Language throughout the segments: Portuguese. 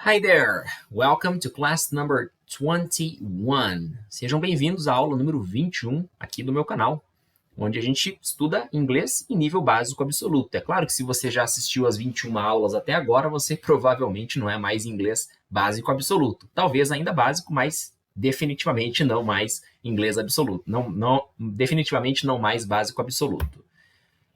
Hi there! Welcome to class number 21. Sejam bem-vindos à aula número 21 aqui do meu canal, onde a gente estuda inglês em nível básico absoluto. É claro que se você já assistiu as 21 aulas até agora, você provavelmente não é mais inglês básico absoluto. Talvez ainda básico, mas definitivamente não mais inglês absoluto. Definitivamente não mais básico absoluto.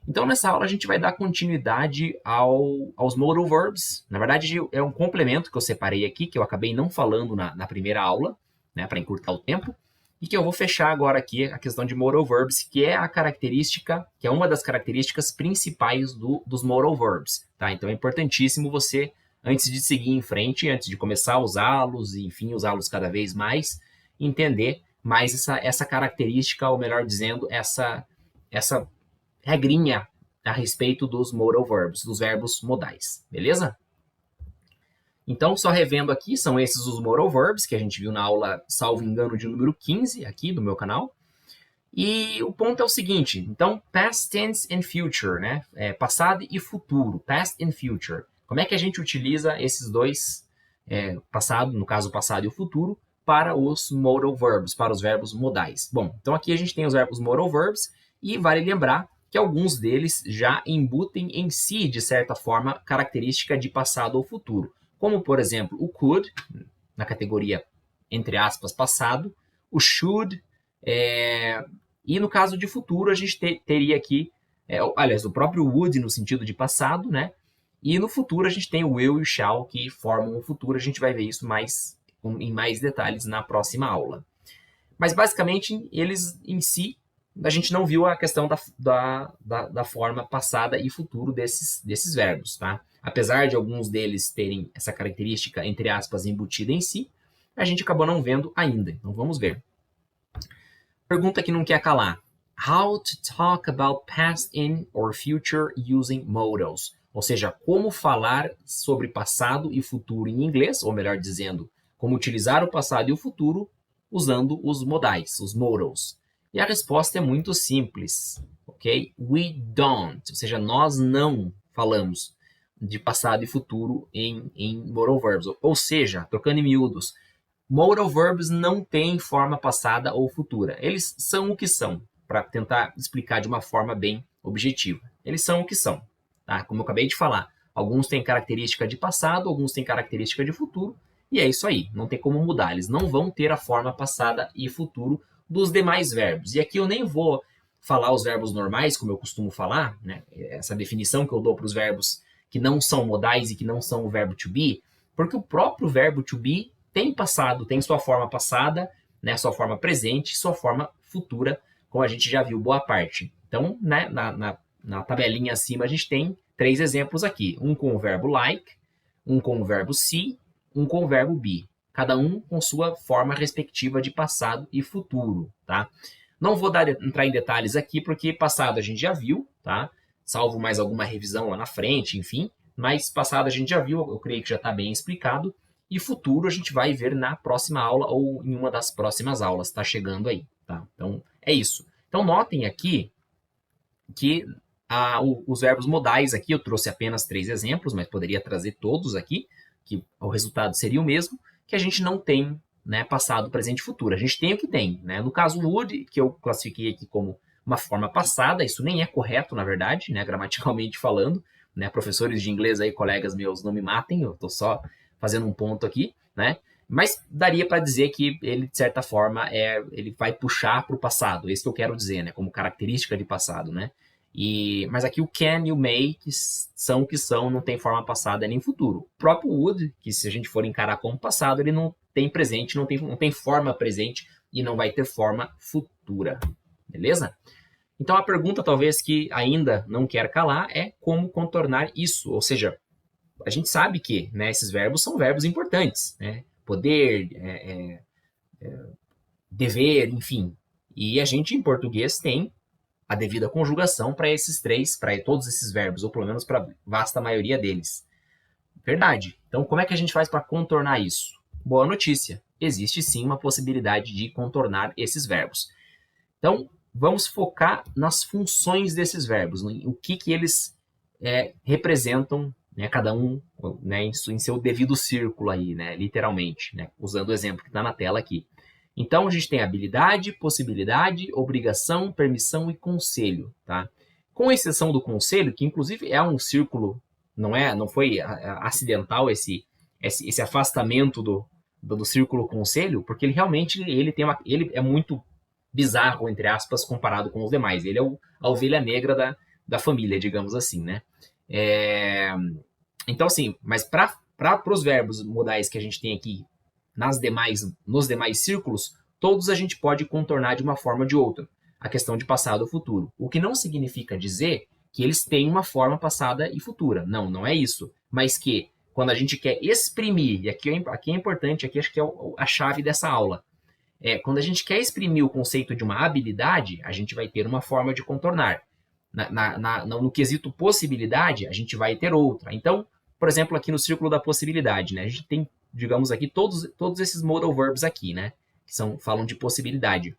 Então, nessa aula, a gente vai dar continuidade aos modal verbs. Na verdade, é um complemento que eu separei aqui, que eu acabei não falando na primeira aula, né, para encurtar o tempo, e que eu vou fechar agora aqui a questão de modal verbs, que é a característica, que é uma das características principais dos modal verbs. Tá? Então, é importantíssimo você, antes de seguir em frente, antes de começar a usá-los, e, enfim, usá-los cada vez mais, entender mais essa característica, ou melhor dizendo, essa regrinha a respeito dos modal verbs, dos verbos modais, beleza? Então, só revendo aqui, são esses os modal verbs que a gente viu na aula, salvo engano, de número 15 aqui do meu canal. E o ponto é o seguinte, então, past tense and future, né? Passado e futuro, past and future. Como é que a gente utiliza esses dois, passado, no caso, o passado e o futuro, para os modal verbs, para os verbos modais? Bom, então aqui a gente tem os verbos modal verbs e vale lembrar que alguns deles já embutem em si, de certa forma, característica de passado ou futuro. Como, por exemplo, o could, na categoria, entre aspas, passado, o should, e no caso de futuro, a gente teria aqui, aliás, o próprio would no sentido de passado, né? E no futuro a gente tem o will e o shall que formam o futuro. A gente vai ver isso em mais detalhes na próxima aula. Mas basicamente, eles em si, a gente não viu a questão da forma passada e futuro desses verbos, tá? Apesar de alguns deles terem essa característica, entre aspas, embutida em si, a gente acabou não vendo ainda. Então vamos ver. Pergunta que não quer calar. How to talk about past in or future using modals? Ou seja, como falar sobre passado e futuro em inglês, ou melhor dizendo, como utilizar o passado e o futuro usando os modais, os modals. E a resposta é muito simples, ok? We don't, ou seja, nós não falamos de passado e futuro em modal verbs. Ou seja, trocando em miúdos, modal verbs não têm forma passada ou futura. Eles são o que são, para tentar explicar de uma forma bem objetiva. Eles são o que são, tá? Como eu acabei de falar, alguns têm característica de passado, alguns têm característica de futuro, e é isso aí, não tem como mudar. Eles não vão ter a forma passada e futuro dos demais verbos. E aqui eu nem vou falar os verbos normais, como eu costumo falar, né? Essa definição que eu dou para os verbos que não são modais e que não são o verbo to be, porque o próprio verbo to be tem passado, tem sua forma passada, né, sua forma presente, sua forma futura, como a gente já viu boa parte. Então, né, na tabelinha acima, a gente tem 3 exemplos aqui. Um com o verbo like, um com o verbo see, um com o verbo be. Cada um com sua forma respectiva de passado e futuro, tá? Não vou entrar em detalhes aqui, porque passado a gente já viu, tá? Salvo mais alguma revisão lá na frente, enfim. Mas passado a gente já viu, eu creio que já está bem explicado. E futuro a gente vai ver na próxima aula ou em uma das próximas aulas, está chegando aí, tá? Então, é isso. Então, notem aqui que os verbos modais aqui, eu trouxe apenas 3 exemplos, mas poderia trazer todos aqui, que o resultado seria o mesmo, que a gente não tem, né, passado, presente e futuro. A gente tem o que tem, né? No caso would, que eu classifiquei aqui como uma forma passada, isso nem é correto, na verdade, né, gramaticalmente falando, né? Professores de inglês aí, colegas meus, não me matem, eu estou só fazendo um ponto aqui, né? Mas daria para dizer que ele, de certa forma, ele vai puxar para o passado, isso que eu quero dizer, né? Como característica de passado, né? Mas aqui o can e o may, que são o que são, não tem forma passada nem futuro. O próprio would, que se a gente for encarar como passado, ele não tem presente, não tem forma presente e não vai ter forma futura. Beleza? Então a pergunta talvez que ainda não quer calar é como contornar isso, ou seja, a gente sabe que, né, esses verbos são verbos importantes, né? Poder, dever, enfim. E a gente, em português, tem a devida conjugação para esses 3, para todos esses verbos, ou pelo menos para a vasta maioria deles. Verdade. Então, como é que a gente faz para contornar isso? Boa notícia. Existe sim uma possibilidade de contornar esses verbos. Então, vamos focar nas funções desses verbos, o que eles representam né, cada um, né, em seu devido círculo aí, né, literalmente, né, usando o exemplo que está na tela aqui. Então, a gente tem habilidade, possibilidade, obrigação, permissão e conselho, tá? Com exceção do conselho, que inclusive é um círculo, não foi acidental esse afastamento do círculo conselho, porque ele realmente ele é muito bizarro, entre aspas, comparado com os demais. Ele é a ovelha negra da família, digamos assim, né? É, então, assim, mas para os verbos modais que a gente tem aqui nos demais círculos, todos a gente pode contornar de uma forma ou de outra a questão de passado ou futuro. O que não significa dizer que eles têm uma forma passada e futura. Não, não é isso. Mas que quando a gente quer exprimir, e aqui é importante, aqui acho que é a chave dessa aula, quando a gente quer exprimir o conceito de uma habilidade, a gente vai ter uma forma de contornar. No quesito possibilidade, a gente vai ter outra. Então, por exemplo, aqui no círculo da possibilidade, né, a gente tem, digamos aqui, todos esses modal verbs aqui, né, que falam de possibilidade.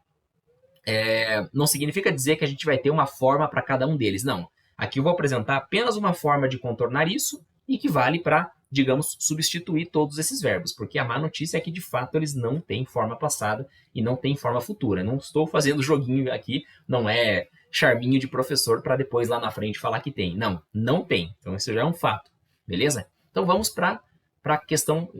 Não significa dizer que a gente vai ter uma forma para cada um deles, não. Aqui eu vou apresentar apenas uma forma de contornar isso e que vale para, digamos, substituir todos esses verbos, porque a má notícia é que, de fato, eles não têm forma passada e não têm forma futura. Não estou fazendo joguinho aqui, não é charminho de professor para depois lá na frente falar que tem. Não, não tem. Então isso já é um fato, beleza? Então vamos para a questão,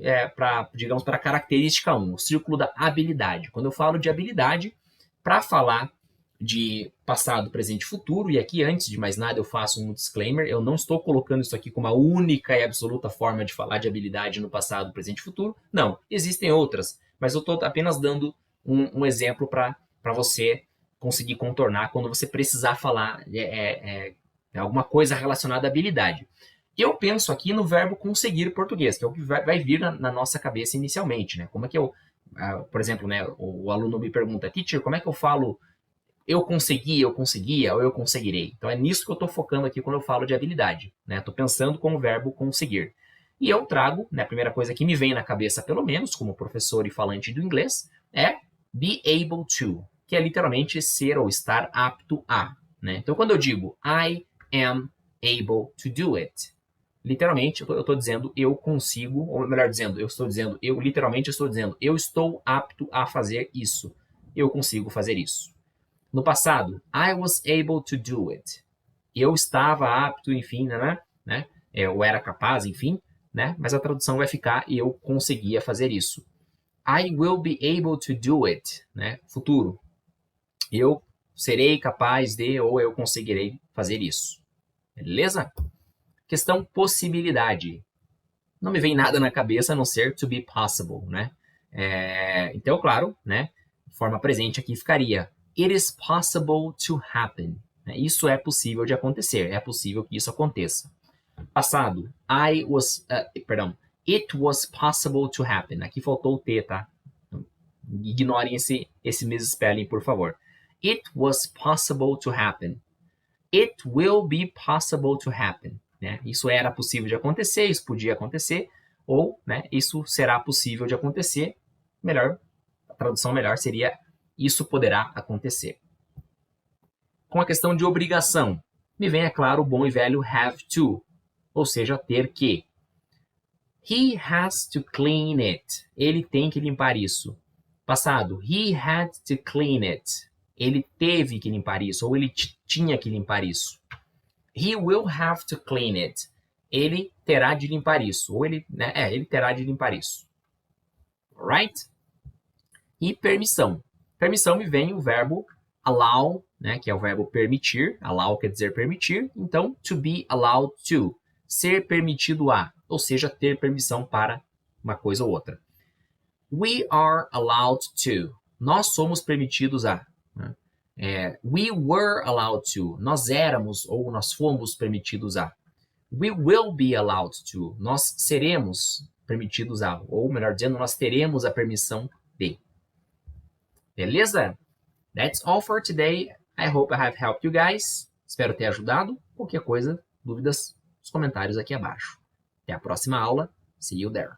digamos, para a característica 1, o círculo da habilidade. Quando eu falo de habilidade, para falar de passado, presente e futuro, e aqui, antes de mais nada, eu faço um disclaimer, eu não estou colocando isso aqui como a única e absoluta forma de falar de habilidade no passado, presente e futuro. Não, existem outras, mas eu estou apenas dando um exemplo para você conseguir contornar quando você precisar falar alguma coisa relacionada à habilidade. Eu penso aqui no verbo conseguir português, que é o que vai vir na nossa cabeça inicialmente, né? Como é que eu, por exemplo, né, o aluno me pergunta, teacher, como é que eu falo eu consegui, eu conseguia ou eu conseguirei? Então é nisso que eu estou focando aqui quando eu falo de habilidade, né? Estou pensando como verbo conseguir. E eu trago, né, a primeira coisa que me vem na cabeça, pelo menos, como professor e falante do inglês, é be able to, que é literalmente ser ou estar apto a, né? Então quando eu digo I am able to do it, literalmente eu estou dizendo eu consigo, ou melhor dizendo, eu literalmente estou dizendo eu estou apto a fazer isso. Eu consigo fazer isso. No passado, I was able to do it. Eu estava apto, enfim, né? Eu era capaz, enfim, né? Mas a tradução vai ficar eu conseguia fazer isso. I will be able to do it, né? Futuro. Eu serei capaz de ou eu conseguirei fazer isso. Beleza? Questão possibilidade. Não me vem nada na cabeça a não ser to be possible, né? Então, claro, né? Forma presente aqui ficaria it is possible to happen. Isso é possível de acontecer. É possível que isso aconteça. Passado, it was possible to happen. Aqui faltou o T, tá? Ignorem esse misspelling, por favor. It was possible to happen. It will be possible to happen. Né? Isso era possível de acontecer, isso podia acontecer, ou, né, isso será possível de acontecer. A tradução melhor seria isso poderá acontecer. Com a questão de obrigação, me vem, é claro, o bom e velho have to, ou seja, ter que. He has to clean it. Ele tem que limpar isso. Passado, he had to clean it. Ele teve que limpar isso, ou ele tinha que limpar isso. He will have to clean it. Ele terá de limpar isso, ou ele terá de limpar isso. Alright? E permissão. Permissão me vem o verbo allow, né, que é o verbo permitir. Allow quer dizer permitir. Então, to be allowed to. Ser permitido a. Ou seja, ter permissão para uma coisa ou outra. We are allowed to. Nós somos permitidos a. Né? We were allowed to. Nós éramos ou nós fomos permitidos a. We will be allowed to. Nós seremos permitidos a. Ou, melhor dizendo, nós teremos a permissão de. Beleza? That's all for today. I hope I have helped you guys. Espero ter ajudado. Qualquer coisa, dúvidas, os comentários aqui abaixo. Até a próxima aula. See you there.